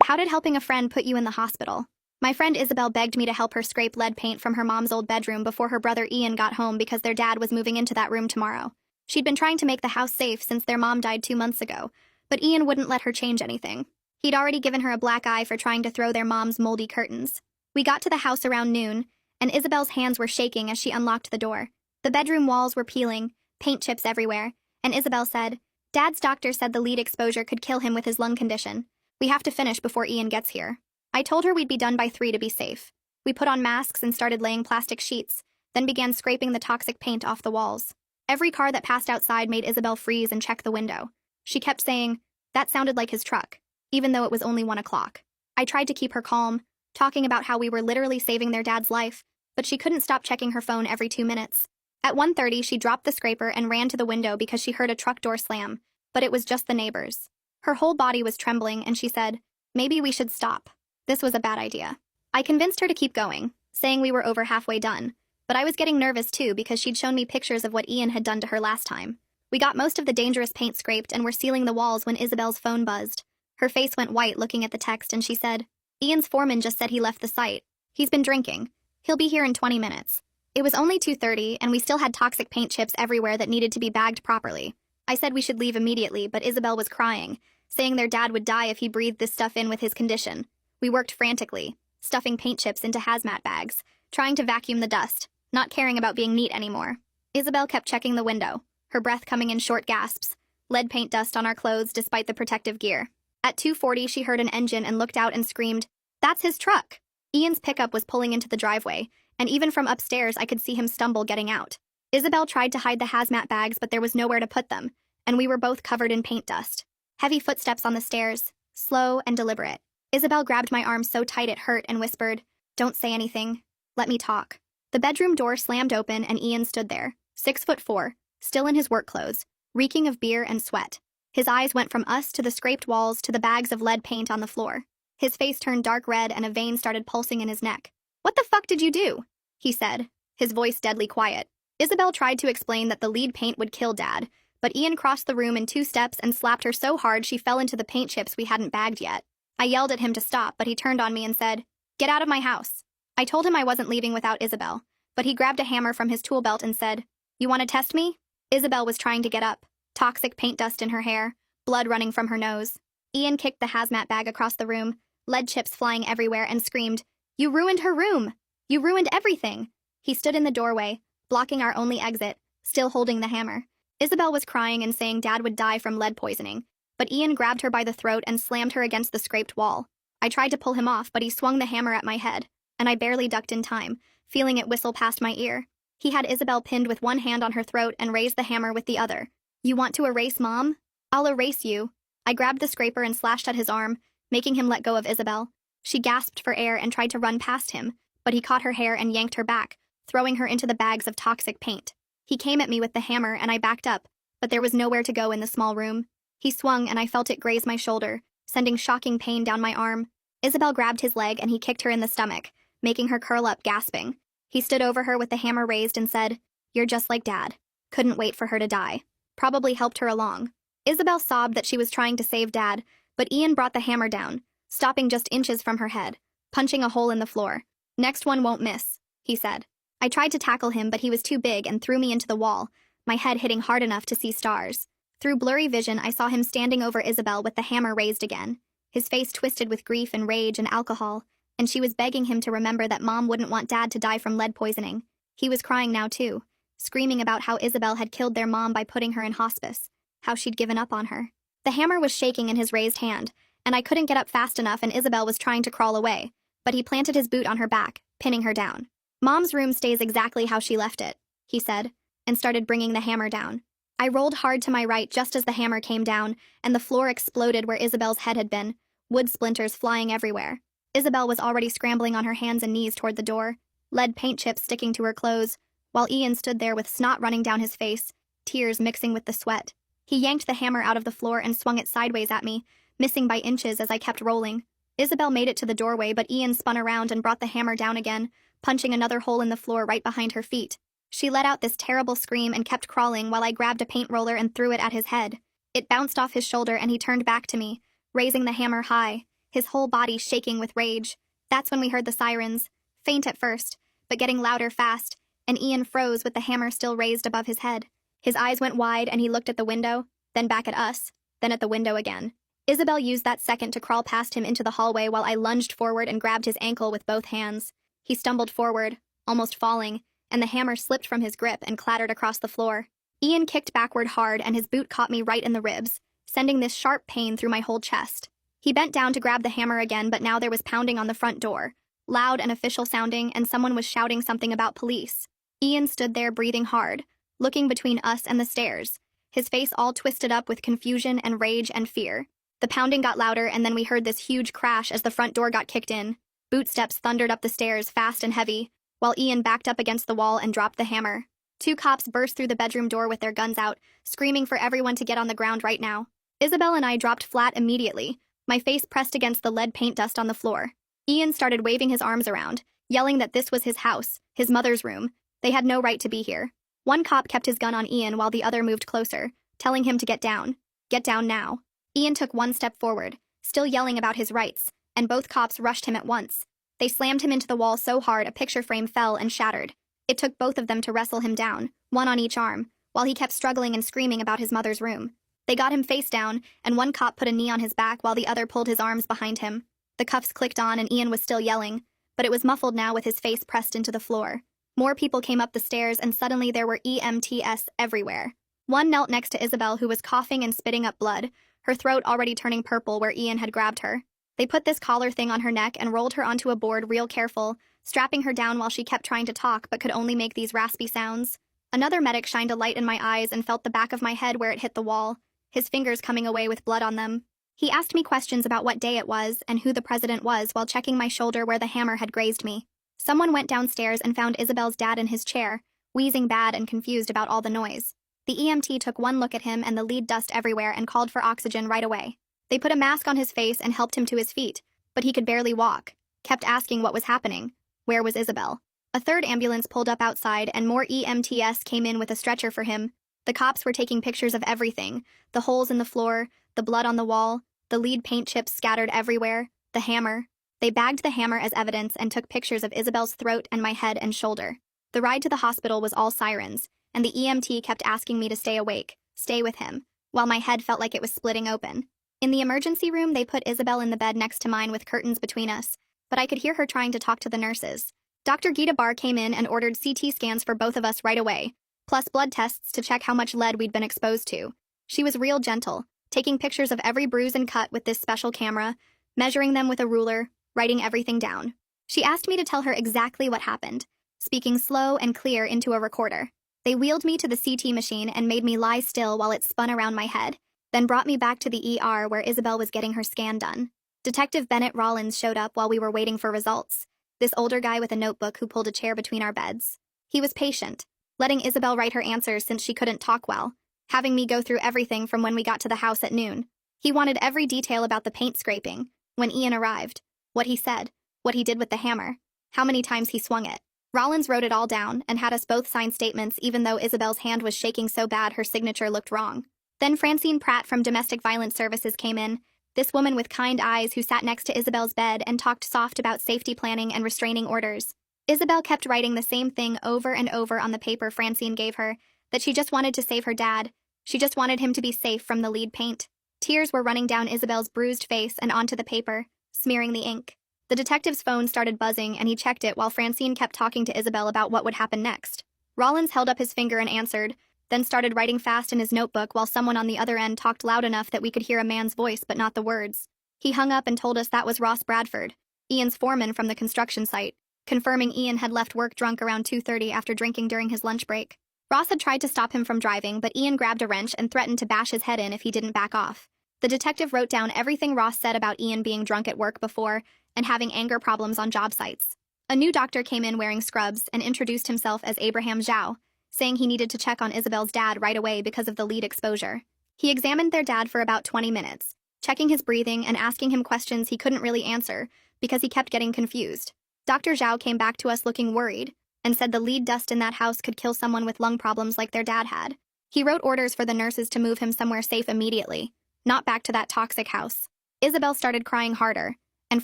How did helping a friend put you in the hospital? My friend Isabel begged me to help her scrape lead paint from her mom's old bedroom before her brother Ian got home because their dad was moving into that room tomorrow. She'd been trying to make the house safe since their mom died 2 months ago, but Ian wouldn't let her change anything. He'd already given her a black eye for trying to throw their mom's moldy curtains. We got to the house around noon, and Isabel's hands were shaking as she unlocked the door. The bedroom walls were peeling, paint chips everywhere, and Isabel said, "Dad's doctor said the lead exposure could kill him with his lung condition. We have to finish before Ian gets here." I told her we'd be done by 3 to be safe. We put on masks and started laying plastic sheets, then began scraping the toxic paint off the walls. Every car that passed outside made Isabel freeze and check the window. She kept saying, "That sounded like his truck," even though it was only 1 o'clock. I tried to keep her calm, talking about how we were literally saving their dad's life, but she couldn't stop checking her phone every 2 minutes. At 1:30, she dropped the scraper and ran to the window because she heard a truck door slam, but it was just the neighbors. Her whole body was trembling, and she said, "Maybe we should stop." This was a bad idea. I convinced her to keep going, saying we were over halfway done, but I was getting nervous too because she'd shown me pictures of what Ian had done to her last time. We got most of the dangerous paint scraped and were sealing the walls when Isabel's phone buzzed. Her face went white looking at the text, and she said, "Ian's foreman just said he left the site. He's been drinking. He'll be here in 20 minutes. It was only 2:30, and we still had toxic paint chips everywhere that needed to be bagged properly. I said we should leave immediately, but Isabel was crying, saying their dad would die if he breathed this stuff in with his condition. We worked frantically, stuffing paint chips into hazmat bags, trying to vacuum the dust, not caring about being neat anymore. Isabel kept checking the window, her breath coming in short gasps, lead paint dust on our clothes despite the protective gear. At 2:40, she heard an engine and looked out and screamed, "That's his truck!" Ian's pickup was pulling into the driveway, and even from upstairs I could see him stumble getting out. Isabel tried to hide the hazmat bags, but there was nowhere to put them, and we were both covered in paint dust. Heavy footsteps on the stairs, slow and deliberate. Isabel grabbed my arm so tight it hurt and whispered, "Don't say anything. Let me talk." The bedroom door slammed open and Ian stood there, 6'4", still in his work clothes, reeking of beer and sweat. His eyes went from us to the scraped walls to the bags of lead paint on the floor. His face turned dark red and a vein started pulsing in his neck. "What the fuck did you do?" he said, his voice deadly quiet. Isabel tried to explain that the lead paint would kill Dad, but Ian crossed the room in 2 steps and slapped her so hard she fell into the paint chips we hadn't bagged yet. I yelled at him to stop, but he turned on me and said, "Get out of my house." I told him I wasn't leaving without Isabel, but he grabbed a hammer from his tool belt and said, "You want to test me?" Isabel was trying to get up, toxic paint dust in her hair, blood running from her nose. Ian kicked the hazmat bag across the room, lead chips flying everywhere, and screamed, "You ruined her room! You ruined everything!" He stood in the doorway, blocking our only exit, still holding the hammer. Isabel was crying and saying Dad would die from lead poisoning, but Ian grabbed her by the throat and slammed her against the scraped wall. I tried to pull him off, but he swung the hammer at my head, and I barely ducked in time, feeling it whistle past my ear. He had Isabel pinned with one hand on her throat and raised the hammer with the other. "You want to erase Mom? I'll erase you." I grabbed the scraper and slashed at his arm, making him let go of Isabel. She gasped for air and tried to run past him, but he caught her hair and yanked her back, throwing her into the bags of toxic paint. He came at me with the hammer and I backed up, but there was nowhere to go in the small room. He swung and I felt it graze my shoulder, sending shocking pain down my arm. Isabel grabbed his leg and he kicked her in the stomach, making her curl up, gasping. He stood over her with the hammer raised and said, "You're just like Dad." Couldn't wait for her to die. Probably helped her along. Isabel sobbed that she was trying to save Dad, but Ian brought the hammer down, stopping just inches from her head, punching a hole in the floor. "Next one won't miss," he said. I tried to tackle him, but he was too big and threw me into the wall, my head hitting hard enough to see stars. Through blurry vision, I saw him standing over Isabel with the hammer raised again, his face twisted with grief and rage and alcohol, and she was begging him to remember that Mom wouldn't want Dad to die from lead poisoning. He was crying now too, screaming about how Isabel had killed their mom by putting her in hospice, how she'd given up on her. The hammer was shaking in his raised hand, and I couldn't get up fast enough, and Isabel was trying to crawl away, but he planted his boot on her back, pinning her down. "Mom's room stays exactly how she left it," he said, and started bringing the hammer down. I rolled hard to my right just as the hammer came down, and the floor exploded where Isabel's head had been, wood splinters flying everywhere. Isabel was already scrambling on her hands and knees toward the door, lead paint chips sticking to her clothes, while Ian stood there with snot running down his face, tears mixing with the sweat. He yanked the hammer out of the floor and swung it sideways at me, missing by inches as I kept rolling. Isabel made it to the doorway, but Ian spun around and brought the hammer down again, punching another hole in the floor right behind her feet. She let out this terrible scream and kept crawling while I grabbed a paint roller and threw it at his head. It bounced off his shoulder and he turned back to me, raising the hammer high, his whole body shaking with rage. That's when we heard the sirens, faint at first, but getting louder fast, and Ian froze with the hammer still raised above his head. His eyes went wide and he looked at the window, then back at us, then at the window again. Isabel used that second to crawl past him into the hallway while I lunged forward and grabbed his ankle with both hands. He stumbled forward, almost falling, and the hammer slipped from his grip and clattered across the floor. Ian kicked backward hard and his boot caught me right in the ribs, sending this sharp pain through my whole chest. He bent down to grab the hammer again, but now there was pounding on the front door, loud and official sounding, and someone was shouting something about police. Ian stood there breathing hard, looking between us and the stairs, his face all twisted up with confusion and rage and fear. The pounding got louder, and then we heard this huge crash as the front door got kicked in. Bootsteps thundered up the stairs fast and heavy, while Ian backed up against the wall and dropped the hammer. 2 cops burst through the bedroom door with their guns out, screaming for everyone to get on the ground right now. Isabel and I dropped flat immediately, my face pressed against the lead paint dust on the floor. Ian started waving his arms around, yelling that this was his house, his mother's room. They had no right to be here. One cop kept his gun on Ian while the other moved closer, telling him to get down. Get down now. Ian took 1 step forward, still yelling about his rights, and both cops rushed him at once. They slammed him into the wall so hard a picture frame fell and shattered. It took both of them to wrestle him down, one on each arm, while he kept struggling and screaming about his mother's room. They got him face down, and one cop put a knee on his back while the other pulled his arms behind him. The cuffs clicked on and Ian was still yelling, but it was muffled now with his face pressed into the floor. More people came up the stairs and suddenly there were EMTs everywhere. One knelt next to Isabel, who was coughing and spitting up blood, her throat already turning purple where Ian had grabbed her. They put this collar thing on her neck and rolled her onto a board real careful, strapping her down while she kept trying to talk but could only make these raspy sounds. Another medic shined a light in my eyes and felt the back of my head where it hit the wall, his fingers coming away with blood on them. He asked me questions about what day it was and who the president was while checking my shoulder where the hammer had grazed me. Someone went downstairs and found Isabel's dad in his chair, wheezing bad and confused about all the noise. The EMT took one look at him and the lead dust everywhere and called for oxygen right away. They put a mask on his face and helped him to his feet, but he could barely walk, kept asking what was happening. Where was Isabel? A third ambulance pulled up outside and more EMTs came in with a stretcher for him. The cops were taking pictures of everything, the holes in the floor, the blood on the wall, the lead paint chips scattered everywhere, the hammer. They bagged the hammer as evidence and took pictures of Isabel's throat and my head and shoulder. The ride to the hospital was all sirens, and the EMT kept asking me to stay awake, stay with him, while my head felt like it was splitting open. In the emergency room, they put Isabel in the bed next to mine with curtains between us, but I could hear her trying to talk to the nurses. Dr. Gita Barr came in and ordered CT scans for both of us right away, plus blood tests to check how much lead we'd been exposed to. She was real gentle, taking pictures of every bruise and cut with this special camera, measuring them with a ruler, writing everything down. She asked me to tell her exactly what happened, speaking slow and clear into a recorder. They wheeled me to the CT machine and made me lie still while it spun around my head, then brought me back to the ER where Isabel was getting her scan done. Detective Bennett Rollins showed up while we were waiting for results, this older guy with a notebook who pulled a chair between our beds. He was patient, letting Isabel write her answers since she couldn't talk well, having me go through everything from when we got to the house at noon. He wanted every detail about the paint scraping, when Ian arrived, what he said, what he did with the hammer, how many times he swung it. Rollins wrote it all down and had us both sign statements even though Isabel's hand was shaking so bad her signature looked wrong. Then Francine Pratt from Domestic Violence Services came in, this woman with kind eyes who sat next to Isabel's bed and talked soft about safety planning and restraining orders. Isabel kept writing the same thing over and over on the paper Francine gave her, that she just wanted to save her dad. She just wanted him to be safe from the lead paint. Tears were running down Isabel's bruised face and onto the paper, smearing the ink. The detective's phone started buzzing and he checked it while Francine kept talking to Isabel about what would happen next. Rollins held up his finger and answered, then started writing fast in his notebook while someone on the other end talked loud enough that we could hear a man's voice but not the words. He hung up and told us that was Ross Bradford, Ian's foreman from the construction site, confirming Ian had left work drunk around 2:30 after drinking during his lunch break. Ross had tried to stop him from driving, but Ian grabbed a wrench and threatened to bash his head in if he didn't back off. The detective wrote down everything Ross said about Ian being drunk at work before and having anger problems on job sites. A new doctor came in wearing scrubs and introduced himself as Abraham Zhao, saying he needed to check on Isabel's dad right away because of the lead exposure. He examined their dad for about 20 minutes, checking his breathing and asking him questions he couldn't really answer because he kept getting confused. Dr. Zhao came back to us looking worried and said the lead dust in that house could kill someone with lung problems like their dad had. He wrote orders for the nurses to move him somewhere safe immediately, not back to that toxic house. Isabel started crying harder, and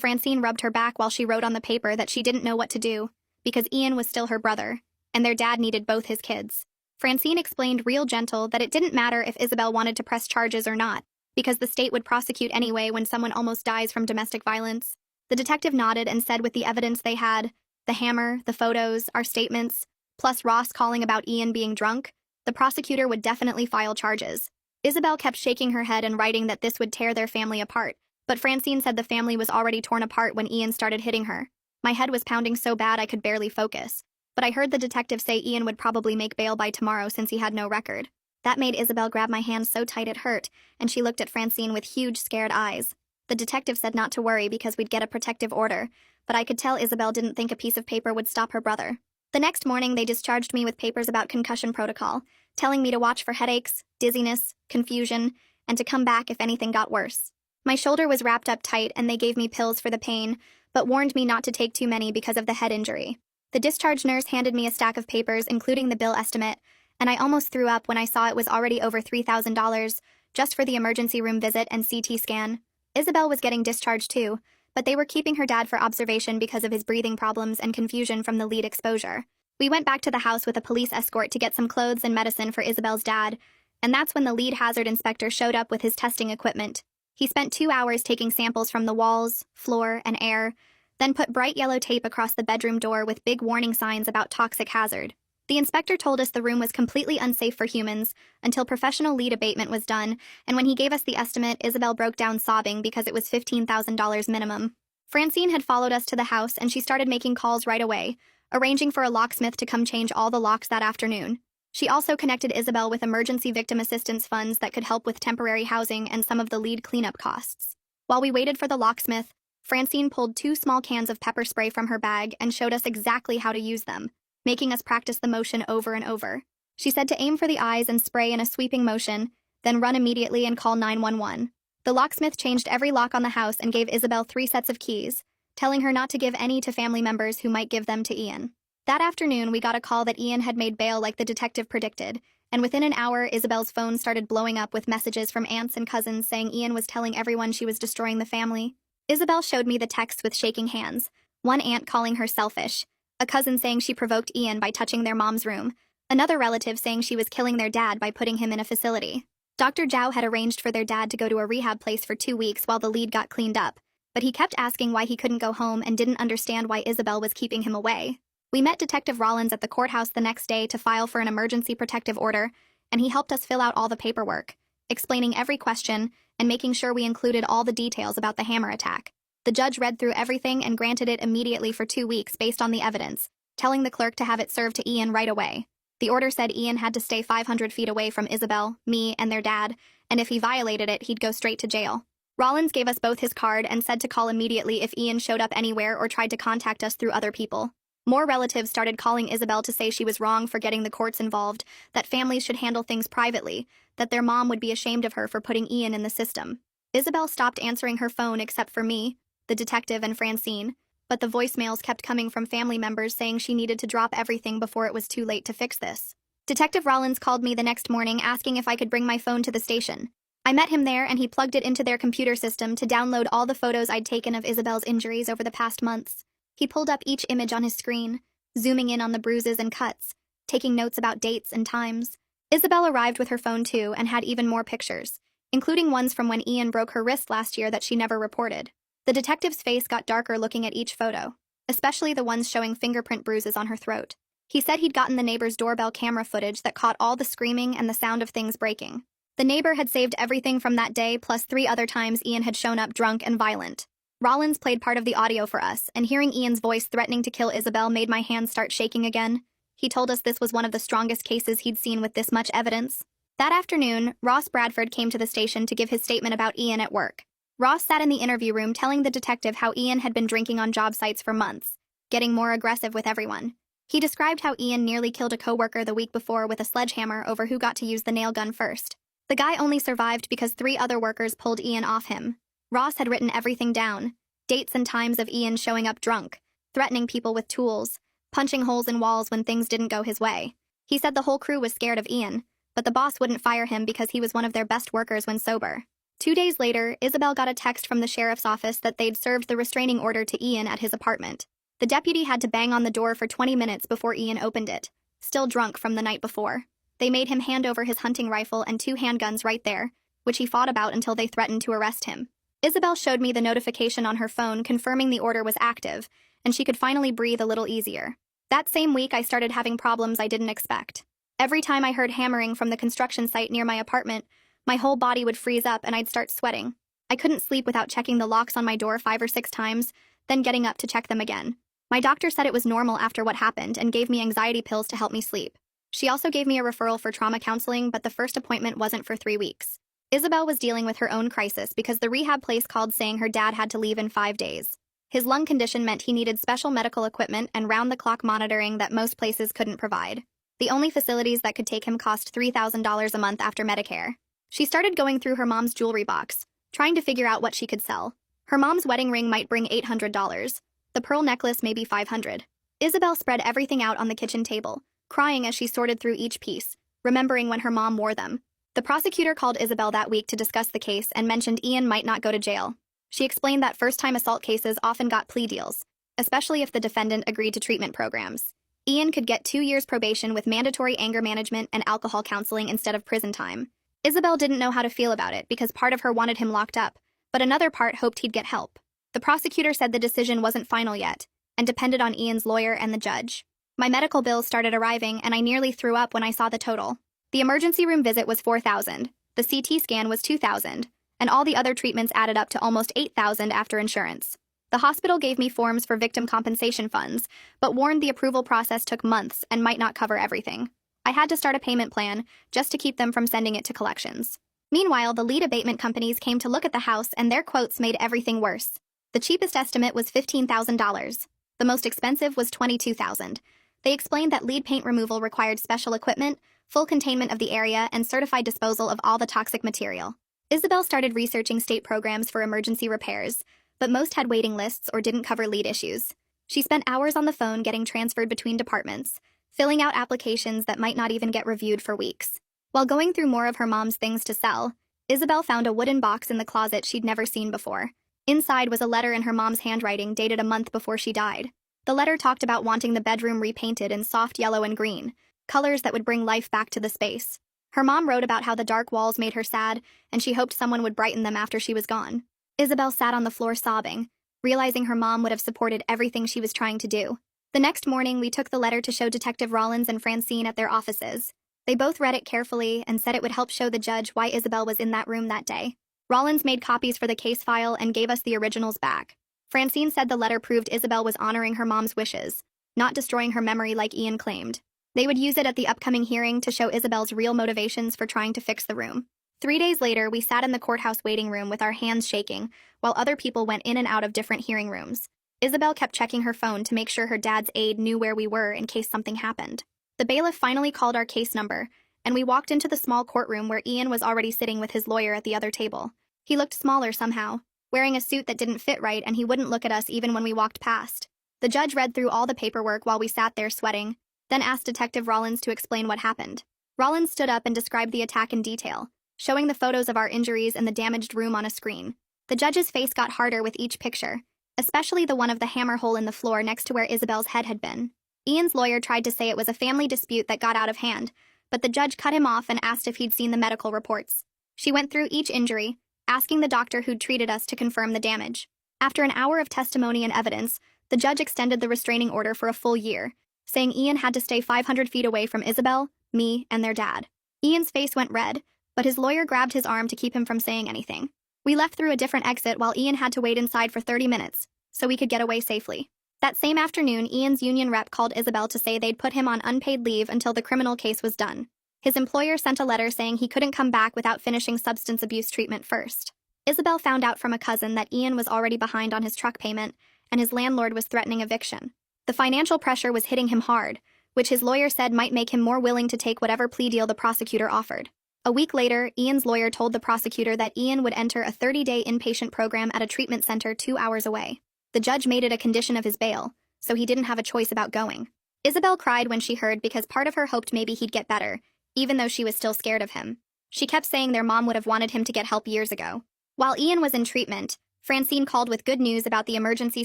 Francine rubbed her back while she wrote on the paper that she didn't know what to do, because Ian was still her brother, and their dad needed both his kids. Francine explained real gentle that it didn't matter if Isabel wanted to press charges or not, because the state would prosecute anyway when someone almost dies from domestic violence. The detective nodded and said with the evidence they had, the hammer, the photos, our statements, plus Ross calling about Ian being drunk, the prosecutor would definitely file charges. Isabel kept shaking her head and writing that this would tear their family apart, but Francine said the family was already torn apart when Ian started hitting her. My head was pounding so bad I could barely focus, but I heard the detective say Ian would probably make bail by tomorrow since he had no record. That made Isabel grab my hand so tight it hurt, and she looked at Francine with huge, scared eyes. The detective said not to worry because we'd get a protective order, but I could tell Isabel didn't think a piece of paper would stop her brother. The next morning, they discharged me with papers about concussion protocol, telling me to watch for headaches, dizziness, confusion, and to come back if anything got worse. My shoulder was wrapped up tight and they gave me pills for the pain, but warned me not to take too many because of the head injury. The discharge nurse handed me a stack of papers, including the bill estimate, and I almost threw up when I saw it was already over $3,000, just for the emergency room visit and CT scan. Isabel was getting discharged too, but they were keeping her dad for observation because of his breathing problems and confusion from the lead exposure. We went back to the house with a police escort to get some clothes and medicine for Isabel's dad, and that's when the lead hazard inspector showed up with his testing equipment. He spent 2 hours taking samples from the walls, floor, and air, then put bright yellow tape across the bedroom door with big warning signs about toxic hazard. The inspector told us the room was completely unsafe for humans until professional lead abatement was done, and when he gave us the estimate, Isabel broke down sobbing because it was $15,000 minimum. Francine had followed us to the house and she started making calls right away, arranging for a locksmith to come change all the locks that afternoon. She also connected Isabel with emergency victim assistance funds that could help with temporary housing and some of the lead cleanup costs. While we waited for the locksmith, Francine pulled 2 small cans of pepper spray from her bag and showed us exactly how to use them, making us practice the motion over and over. She said to aim for the eyes and spray in a sweeping motion, then run immediately and call 911. The locksmith changed every lock on the house and gave Isabel 3 sets of keys, telling her not to give any to family members who might give them to Ian. That afternoon, we got a call that Ian had made bail like the detective predicted, and within an hour, Isabel's phone started blowing up with messages from aunts and cousins saying Ian was telling everyone she was destroying the family. Isabel showed me the texts with shaking hands, one aunt calling her selfish, a cousin saying she provoked Ian by touching their mom's room, another relative saying she was killing their dad by putting him in a facility. Dr. Zhao had arranged for their dad to go to a rehab place for 2 weeks while the lead got cleaned up, but he kept asking why he couldn't go home and didn't understand why Isabel was keeping him away. We met Detective Rollins at the courthouse the next day to file for an emergency protective order, and he helped us fill out all the paperwork, explaining every question and making sure we included all the details about the hammer attack. The judge read through everything and granted it immediately for 2 weeks based on the evidence, telling the clerk to have it served to Ian right away. The order said Ian had to stay 500 feet away from Isabel, me, and their dad, and if he violated it, he'd go straight to jail. Rollins gave us both his card and said to call immediately if Ian showed up anywhere or tried to contact us through other people. More relatives started calling Isabel to say she was wrong for getting the courts involved, that families should handle things privately, that their mom would be ashamed of her for putting Ian in the system. Isabel stopped answering her phone except for me, the detective, and Francine, but the voicemails kept coming from family members saying she needed to drop everything before it was too late to fix this. Detective Rollins called me the next morning asking if I could bring my phone to the station. I met him there and he plugged it into their computer system to download all the photos I'd taken of Isabel's injuries over the past months. He pulled up each image on his screen, zooming in on the bruises and cuts, taking notes about dates and times. Isabel arrived with her phone too and had even more pictures, including ones from when Ian broke her wrist last year that she never reported. The detective's face got darker looking at each photo, especially the ones showing fingerprint bruises on her throat. He said he'd gotten the neighbor's doorbell camera footage that caught all the screaming and the sound of things breaking. The neighbor had saved everything from that day plus 3 other times Ian had shown up drunk and violent. Rollins played part of the audio for us, and hearing Ian's voice threatening to kill Isabel made my hands start shaking again. He told us this was one of the strongest cases he'd seen with this much evidence. That afternoon, Ross Bradford came to the station to give his statement about Ian at work. Ross sat in the interview room telling the detective how Ian had been drinking on job sites for months, getting more aggressive with everyone. He described how Ian nearly killed a coworker the week before with a sledgehammer over who got to use the nail gun first. The guy only survived because 3 other workers pulled Ian off him. Ross had written everything down, dates and times of Ian showing up drunk, threatening people with tools, punching holes in walls when things didn't go his way. He said the whole crew was scared of Ian, but the boss wouldn't fire him because he was one of their best workers when sober. 2 days later, Isabel got a text from the sheriff's office that they'd served the restraining order to Ian at his apartment. The deputy had to bang on the door for 20 minutes before Ian opened it, still drunk from the night before. They made him hand over his hunting rifle and 2 handguns right there, which he fought about until they threatened to arrest him. Isabel showed me the notification on her phone confirming the order was active, and she could finally breathe a little easier. That same week, I started having problems I didn't expect. Every time I heard hammering from the construction site near my apartment, my whole body would freeze up and I'd start sweating. I couldn't sleep without checking the locks on my door 5 or 6 times, then getting up to check them again. My doctor said it was normal after what happened and gave me anxiety pills to help me sleep. She also gave me a referral for trauma counseling, but the first appointment wasn't for 3 weeks. Isabel was dealing with her own crisis because the rehab place called saying her dad had to leave in 5 days. His lung condition meant he needed special medical equipment and round-the-clock monitoring that most places couldn't provide. The only facilities that could take him cost $3,000 a month after Medicare. She started going through her mom's jewelry box, trying to figure out what she could sell. Her mom's wedding ring might bring $800. The pearl necklace maybe $500. Isabel spread everything out on the kitchen table, crying as she sorted through each piece, remembering when her mom wore them. The prosecutor called Isabel that week to discuss the case and mentioned Ian might not go to jail. She explained that first-time assault cases often got plea deals, especially if the defendant agreed to treatment programs. Ian could get 2 years probation with mandatory anger management and alcohol counseling instead of prison time. Isabel didn't know how to feel about it because part of her wanted him locked up, but another part hoped he'd get help. The prosecutor said the decision wasn't final yet, and depended on Ian's lawyer and the judge. My medical bills started arriving, and I nearly threw up when I saw the total. The emergency room visit was $4,000, the CT scan was $2,000, and all the other treatments added up to almost $8,000 after insurance. The hospital gave me forms for victim compensation funds, but warned the approval process took months and might not cover everything. I had to start a payment plan just to keep them from sending it to collections. Meanwhile, the lead abatement companies came to look at the house, and their quotes made everything worse. The cheapest estimate was $15,000. The most expensive was $22,000. They explained that lead paint removal required special equipment, full containment of the area, and certified disposal of all the toxic material. Isabel started researching state programs for emergency repairs, but most had waiting lists or didn't cover lead issues. She spent hours on the phone getting transferred between departments, filling out applications that might not even get reviewed for weeks. While going through more of her mom's things to sell, Isabel found a wooden box in the closet she'd never seen before. Inside was a letter in her mom's handwriting dated a month before she died. The letter talked about wanting the bedroom repainted in soft yellow and green, colors that would bring life back to the space. Her mom wrote about how the dark walls made her sad, and she hoped someone would brighten them after she was gone. Isabel sat on the floor sobbing, realizing her mom would have supported everything she was trying to do. The next morning, we took the letter to show Detective Rollins and Francine at their offices. They both read it carefully and said it would help show the judge why Isabel was in that room that day. Rollins made copies for the case file and gave us the originals back. Francine said the letter proved Isabel was honoring her mom's wishes, not destroying her memory like Ian claimed. They would use it at the upcoming hearing to show Isabel's real motivations for trying to fix the room. 3 days later, we sat in the courthouse waiting room with our hands shaking, while other people went in and out of different hearing rooms. Isabel kept checking her phone to make sure her dad's aide knew where we were in case something happened. The bailiff finally called our case number, and we walked into the small courtroom where Ian was already sitting with his lawyer at the other table. He looked smaller somehow, wearing a suit that didn't fit right, and he wouldn't look at us even when we walked past. The judge read through all the paperwork while we sat there sweating, then asked Detective Rollins to explain what happened. Rollins stood up and described the attack in detail, showing the photos of our injuries and the damaged room on a screen. The judge's face got harder with each picture, especially the one of the hammer hole in the floor next to where Isabel's head had been. Ian's lawyer tried to say it was a family dispute that got out of hand, but the judge cut him off and asked if he'd seen the medical reports. She went through each injury, asking the doctor who'd treated us to confirm the damage. After an hour of testimony and evidence, the judge extended the restraining order for a full year, saying Ian had to stay 500 feet away from Isabel, me, and their dad. Ian's face went red, but his lawyer grabbed his arm to keep him from saying anything. We left through a different exit while Ian had to wait inside for 30 minutes, so we could get away safely. That same afternoon, Ian's union rep called Isabel to say they'd put him on unpaid leave until the criminal case was done. His employer sent a letter saying he couldn't come back without finishing substance abuse treatment first. Isabel found out from a cousin that Ian was already behind on his truck payment, and his landlord was threatening eviction. The financial pressure was hitting him hard, which his lawyer said might make him more willing to take whatever plea deal the prosecutor offered. A week later, Ian's lawyer told the prosecutor that Ian would enter a 30-day inpatient program at a treatment center 2 hours away. The judge made it a condition of his bail, so he didn't have a choice about going. Isabel cried when she heard because part of her hoped maybe he'd get better, even though she was still scared of him. She kept saying their mom would have wanted him to get help years ago. While Ian was in treatment, Francine called with good news about the emergency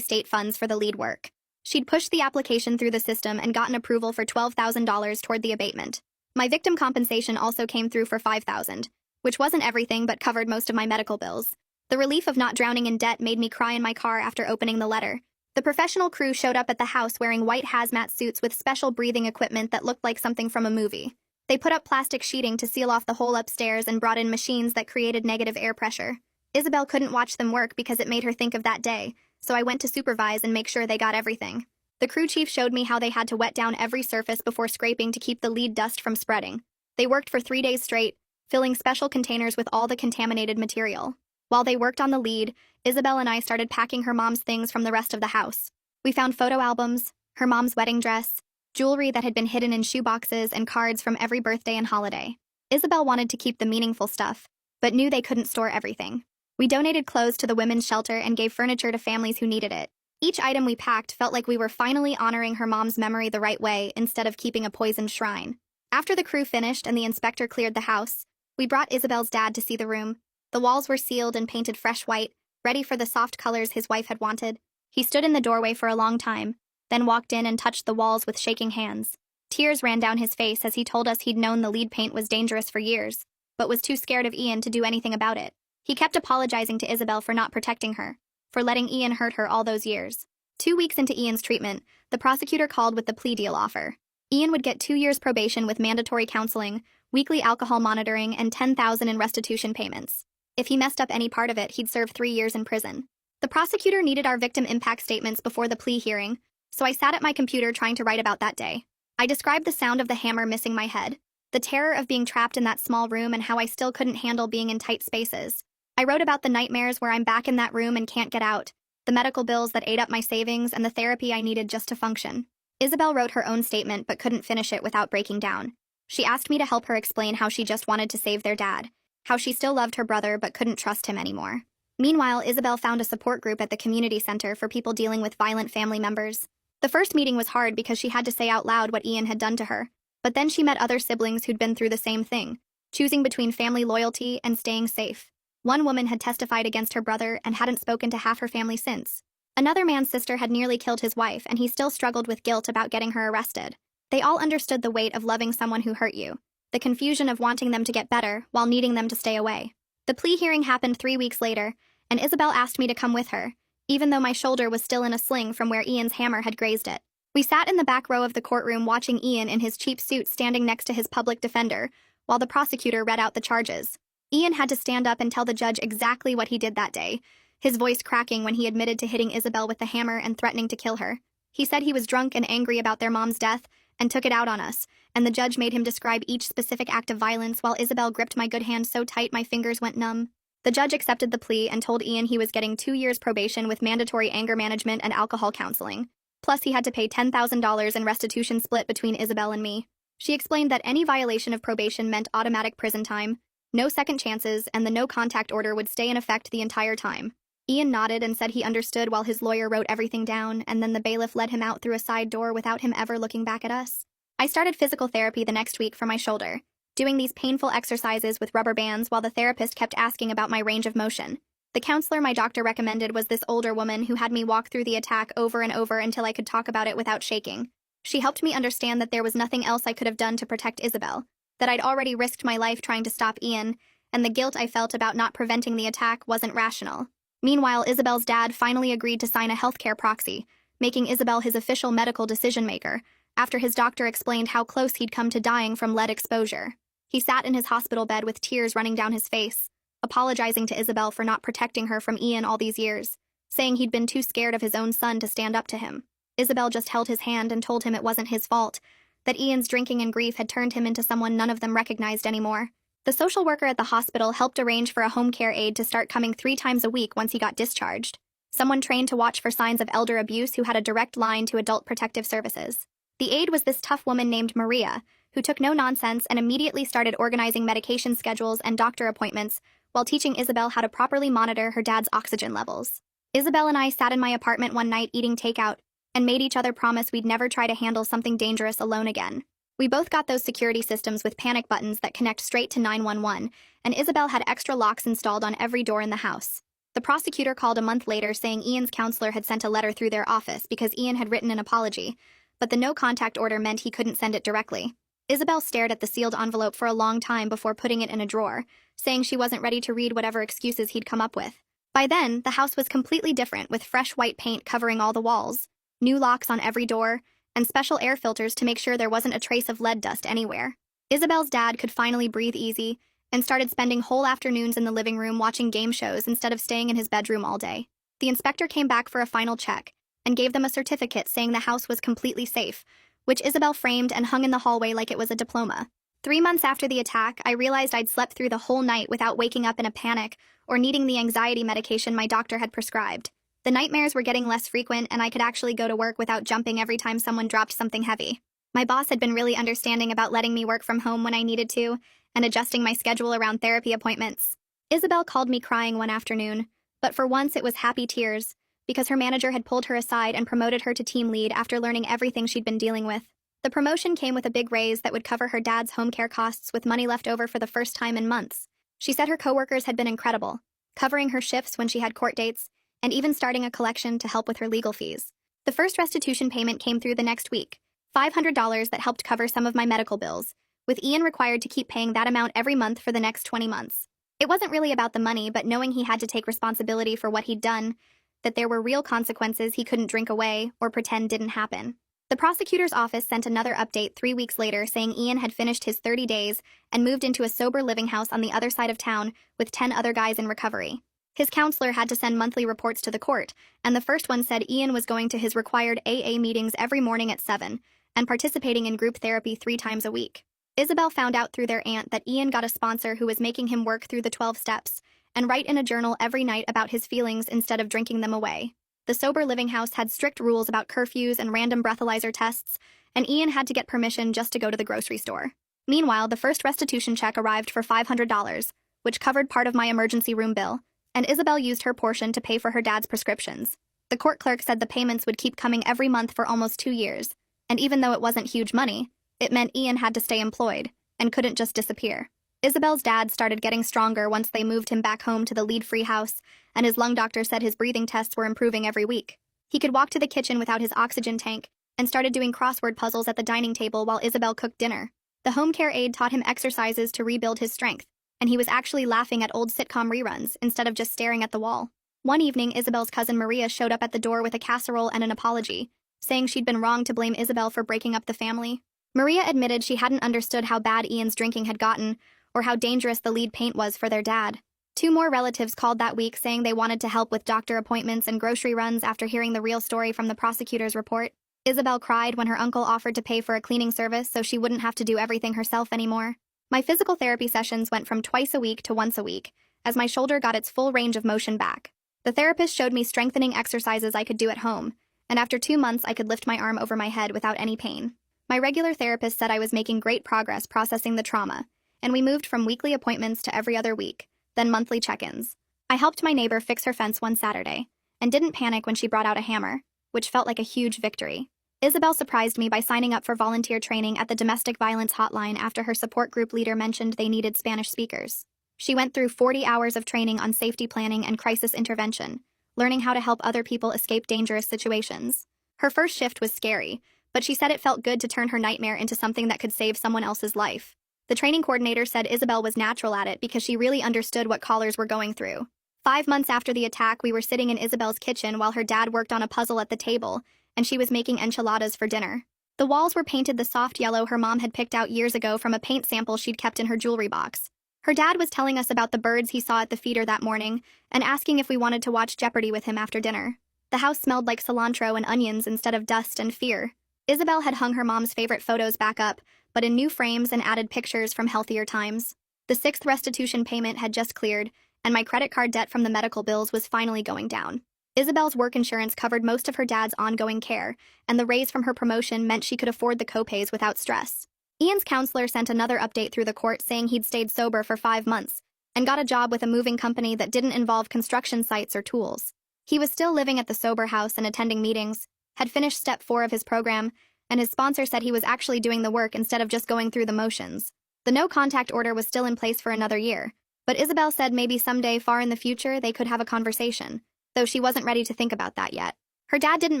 state funds for the lead work. She'd pushed the application through the system and gotten approval for $12,000 toward the abatement. My victim compensation also came through for $5,000, which wasn't everything but covered most of my medical bills. The relief of not drowning in debt made me cry in my car after opening the letter. The professional crew showed up at the house wearing white hazmat suits with special breathing equipment that looked like something from a movie. They put up plastic sheeting to seal off the hole upstairs and brought in machines that created negative air pressure. Isabel couldn't watch them work because it made her think of that day, so I went to supervise and make sure they got everything. The crew chief showed me how they had to wet down every surface before scraping to keep the lead dust from spreading. They worked for 3 days straight, filling special containers with all the contaminated material. While they worked on the lead, Isabel and I started packing her mom's things from the rest of the house. We found photo albums, her mom's wedding dress, jewelry that had been hidden in shoeboxes, and cards from every birthday and holiday. Isabel wanted to keep the meaningful stuff, but knew they couldn't store everything. We donated clothes to the women's shelter and gave furniture to families who needed it. Each item we packed felt like we were finally honoring her mom's memory the right way instead of keeping a poisoned shrine. After the crew finished and the inspector cleared the house, we brought Isabel's dad to see the room. The walls were sealed and painted fresh white, ready for the soft colors his wife had wanted. He stood in the doorway for a long time, then walked in and touched the walls with shaking hands. Tears ran down his face as he told us he'd known the lead paint was dangerous for years, but was too scared of Ian to do anything about it. He kept apologizing to Isabel for not protecting her, for letting Ian hurt her all those years. 2 weeks into Ian's treatment, the prosecutor called with the plea deal offer. Ian would get 2 years probation with mandatory counseling, weekly alcohol monitoring, and $10,000 in restitution payments. If he messed up any part of it, he'd serve 3 years in prison. The prosecutor needed our victim impact statements before the plea hearing, so I sat at my computer trying to write about that day. I described the sound of the hammer missing my head, the terror of being trapped in that small room, and how I still couldn't handle being in tight spaces. I wrote about the nightmares where I'm back in that room and can't get out, the medical bills that ate up my savings, and the therapy I needed just to function. Isabel wrote her own statement but couldn't finish it without breaking down. She asked me to help her explain how she just wanted to save their dad, how she still loved her brother but couldn't trust him anymore. Meanwhile, Isabel found a support group at the community center for people dealing with violent family members. The first meeting was hard because she had to say out loud what Ian had done to her, but then she met other siblings who'd been through the same thing, choosing between family loyalty and staying safe. One woman had testified against her brother and hadn't spoken to half her family since. Another man's sister had nearly killed his wife, and he still struggled with guilt about getting her arrested. They all understood the weight of loving someone who hurt you, the confusion of wanting them to get better while needing them to stay away. The plea hearing happened 3 weeks later, and Isabel asked me to come with her, even though my shoulder was still in a sling from where Ian's hammer had grazed it. We sat in the back row of the courtroom watching Ian in his cheap suit standing next to his public defender, while the prosecutor read out the charges. Ian had to stand up and tell the judge exactly what he did that day, his voice cracking when he admitted to hitting Isabel with the hammer and threatening to kill her. He said he was drunk and angry about their mom's death and took it out on us, and the judge made him describe each specific act of violence while Isabel gripped my good hand so tight my fingers went numb. The judge accepted the plea and told Ian he was getting 2 years probation with mandatory anger management and alcohol counseling. Plus, he had to pay $10,000 in restitution split between Isabel and me. She explained that any violation of probation meant automatic prison time, no second chances, and the no-contact order would stay in effect the entire time. Ian nodded and said he understood while his lawyer wrote everything down, and then the bailiff led him out through a side door without him ever looking back at us. I started physical therapy the next week for my shoulder, doing these painful exercises with rubber bands while the therapist kept asking about my range of motion. The counselor my doctor recommended was this older woman who had me walk through the attack over and over until I could talk about it without shaking. She helped me understand that there was nothing else I could have done to protect Isabel, that I'd already risked my life trying to stop Ian, and the guilt I felt about not preventing the attack wasn't rational. Meanwhile, Isabel's dad finally agreed to sign a healthcare proxy, making Isabel his official medical decision-maker, after his doctor explained how close he'd come to dying from lead exposure. He sat in his hospital bed with tears running down his face, apologizing to Isabel for not protecting her from Ian all these years, saying he'd been too scared of his own son to stand up to him. Isabel just held his hand and told him it wasn't his fault, that Ian's drinking and grief had turned him into someone none of them recognized anymore. The social worker at the hospital helped arrange for a home care aide to start coming 3 times a week once he got discharged, someone trained to watch for signs of elder abuse who had a direct line to Adult Protective Services. The aide was this tough woman named Maria, who took no nonsense and immediately started organizing medication schedules and doctor appointments while teaching Isabel how to properly monitor her dad's oxygen levels. Isabel and I sat in my apartment one night eating takeout and made each other promise we'd never try to handle something dangerous alone again. We both got those security systems with panic buttons that connect straight to 911, and Isabel had extra locks installed on every door in the house. The prosecutor called a month later saying Ian's counselor had sent a letter through their office because Ian had written an apology, but the no-contact order meant he couldn't send it directly. Isabel stared at the sealed envelope for a long time before putting it in a drawer, saying she wasn't ready to read whatever excuses he'd come up with. By then, the house was completely different, with fresh white paint covering all the walls, new locks on every door, and special air filters to make sure there wasn't a trace of lead dust anywhere. Isabel's dad could finally breathe easy and started spending whole afternoons in the living room watching game shows instead of staying in his bedroom all day. The inspector came back for a final check and gave them a certificate saying the house was completely safe, which Isabel framed and hung in the hallway like it was a diploma. 3 months after the attack, I realized I'd slept through the whole night without waking up in a panic or needing the anxiety medication my doctor had prescribed. The nightmares were getting less frequent, and I could actually go to work without jumping every time someone dropped something heavy. My boss had been really understanding about letting me work from home when I needed to, and adjusting my schedule around therapy appointments. Isabel called me crying one afternoon, but for once it was happy tears, because her manager had pulled her aside and promoted her to team lead after learning everything she'd been dealing with. The promotion came with a big raise that would cover her dad's home care costs with money left over for the first time in months. She said her coworkers had been incredible, covering her shifts when she had court dates, and even starting a collection to help with her legal fees. The first restitution payment came through the next week, $500 that helped cover some of my medical bills, with Ian required to keep paying that amount every month for the next 20 months. It wasn't really about the money, but knowing he had to take responsibility for what he'd done, that there were real consequences he couldn't drink away or pretend didn't happen. The prosecutor's office sent another update 3 weeks later saying Ian had finished his 30 days and moved into a sober living house on the other side of town with 10 other guys in recovery. His counselor had to send monthly reports to the court, and the first one said Ian was going to his required AA meetings every morning at 7 and participating in group therapy 3 times a week. Isabel found out through their aunt that Ian got a sponsor who was making him work through the 12 steps and write in a journal every night about his feelings instead of drinking them away. The sober living house had strict rules about curfews and random breathalyzer tests, and Ian had to get permission just to go to the grocery store. Meanwhile, the first restitution check arrived for $500, which covered part of my emergency room bill, and Isabel used her portion to pay for her dad's prescriptions. The court clerk said the payments would keep coming every month for almost 2 years, and even though it wasn't huge money, it meant Ian had to stay employed and couldn't just disappear. Isabel's dad started getting stronger once they moved him back home to the lead-free house, and his lung doctor said his breathing tests were improving every week. He could walk to the kitchen without his oxygen tank and started doing crossword puzzles at the dining table while Isabel cooked dinner. The home care aide taught him exercises to rebuild his strength, and he was actually laughing at old sitcom reruns instead of just staring at the wall. One evening, Isabel's cousin Maria showed up at the door with a casserole and an apology, saying she'd been wrong to blame Isabel for breaking up the family. Maria admitted she hadn't understood how bad Ian's drinking had gotten or how dangerous the lead paint was for their dad. 2 more relatives called that week saying they wanted to help with doctor appointments and grocery runs after hearing the real story from the prosecutor's report. Isabel cried when her uncle offered to pay for a cleaning service so she wouldn't have to do everything herself anymore. My physical therapy sessions went from twice a week to once a week, as my shoulder got its full range of motion back. The therapist showed me strengthening exercises I could do at home, and after 2 months I could lift my arm over my head without any pain. My regular therapist said I was making great progress processing the trauma, and we moved from weekly appointments to every other week, then monthly check-ins. I helped my neighbor fix her fence one Saturday, and didn't panic when she brought out a hammer, which felt like a huge victory. Isabel surprised me by signing up for volunteer training at the domestic violence hotline after her support group leader mentioned they needed Spanish speakers. She went through 40 hours of training on safety planning and crisis intervention, learning how to help other people escape dangerous situations. Her first shift was scary, but she said it felt good to turn her nightmare into something that could save someone else's life. The training coordinator said Isabel was natural at it because she really understood what callers were going through. 5 months after the attack, we were sitting in Isabel's kitchen while her dad worked on a puzzle at the table, and she was making enchiladas for dinner. The walls were painted the soft yellow her mom had picked out years ago from a paint sample she'd kept in her jewelry box. Her dad was telling us about the birds he saw at the feeder that morning and asking if we wanted to watch Jeopardy with him after dinner. The house smelled like cilantro and onions instead of dust and fear. Isabel had hung her mom's favorite photos back up, but in new frames and added pictures from healthier times. The 6th restitution payment had just cleared, and my credit card debt from the medical bills was finally going down. Isabel's work insurance covered most of her dad's ongoing care, and the raise from her promotion meant she could afford the co-pays without stress. Ian's counselor sent another update through the court saying he'd stayed sober for 5 months and got a job with a moving company that didn't involve construction sites or tools. He was still living at the sober house and attending meetings, had finished step 4 of his program, and his sponsor said he was actually doing the work instead of just going through the motions. The no-contact order was still in place for another year, but Isabel said maybe someday far in the future they could have a conversation, though she wasn't ready to think about that yet. Her dad didn't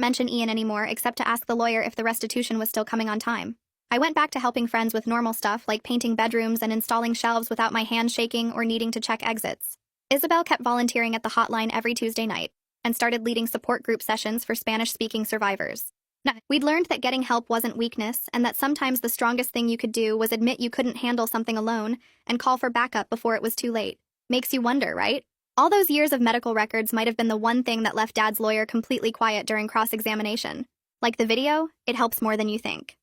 mention Ian anymore except to ask the lawyer if the restitution was still coming on time. I went back to helping friends with normal stuff like painting bedrooms and installing shelves without my hands shaking or needing to check exits. Isabel kept volunteering at the hotline every Tuesday night and started leading support group sessions for Spanish-speaking survivors. We'd learned that getting help wasn't weakness and that sometimes the strongest thing you could do was admit you couldn't handle something alone and call for backup before it was too late. Makes you wonder, right? All those years of medical records might have been the one thing that left Dad's lawyer completely quiet during cross-examination. Like the video, it helps more than you think.